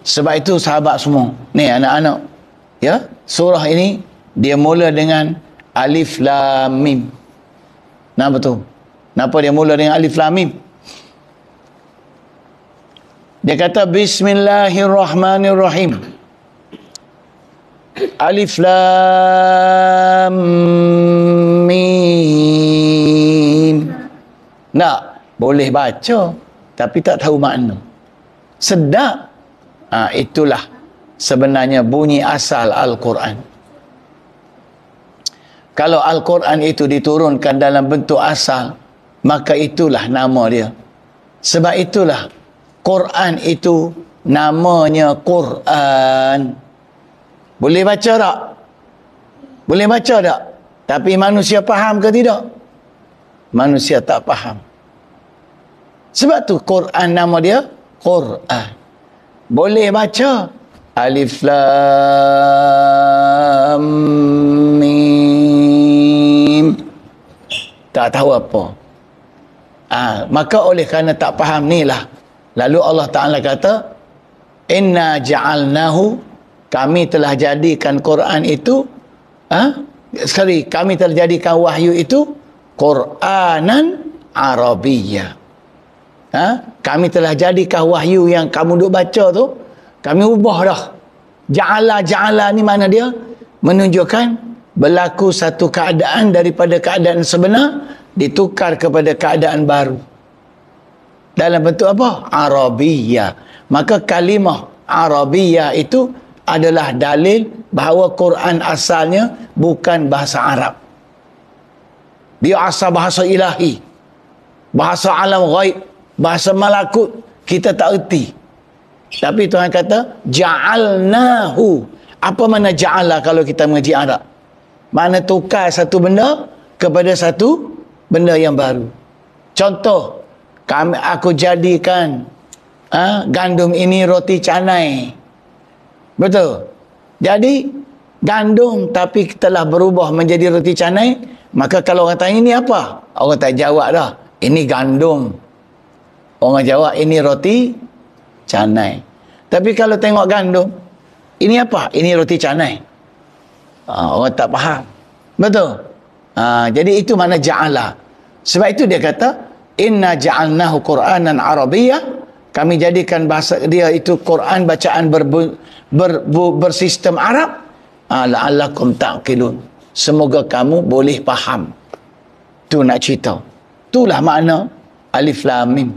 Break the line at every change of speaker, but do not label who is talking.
Sebab itu sahabat semua, ni anak-anak, ya, surah ini dia mula dengan alif lam mim. Nah, betul. Kenapa dia mula dengan alif lam mim? Dia kata bismillahirrahmanirrahim. Alif lam mim. Nak boleh baca tapi tak tahu makna. Sedap. Itulah sebenarnya bunyi asal Al-Quran. Kalau Al-Quran itu diturunkan dalam bentuk asal, maka itulah nama dia. Sebab itulah Quran itu namanya Quran. Boleh baca tak? Boleh baca tak? Tapi manusia faham ke tidak? Manusia tak faham. Sebab tu Quran nama dia Quran. Boleh baca alif lam mim, tak tahu apa. Maka oleh kerana tak faham ni lah, lalu Allah Ta'ala kata inna ja'alnahu, kami telah jadikan Quran itu sekali, kami telah jadikan wahyu itu Quranan Arabiyyah. Kami telah jadikan wahyu yang kamu duk baca tu, kami ubah dah. Ja'ala ni mana dia? Menunjukkan berlaku satu keadaan daripada keadaan sebenar ditukar kepada keadaan baru. Dalam bentuk apa? Arabiyyah. Maka kalimah Arabiyyah itu adalah dalil bahawa Quran asalnya bukan bahasa Arab. Dia asal bahasa ilahi, bahasa alam ghaib, bahasa malakut, kita tak erti. Tapi Tuhan kata ja'alnahu. Apa makna ja'ala kalau kita mengaji Arab? Makna tukar satu benda kepada satu benda yang baru. Contoh, aku jadikan gandum ini roti canai. Betul? Jadi gandum tapi telah berubah menjadi roti canai. Maka kalau orang tanya ini apa? Orang tak jawab dah, ini gandum. Orang jawab ini roti canai. Tapi kalau tengok gandum, ini apa? Ini roti canai. Orang tak faham. Betul? Jadi itu makna ja'ala. Sebab itu dia kata inna ja'alnahu Quranan Arabiyyah, kami jadikan bahasa dia itu Quran bacaan bersistem Arab. La'allakum ta'qilun, semoga kamu boleh faham. Tu nak cerita. Itulah makna alif lam mim.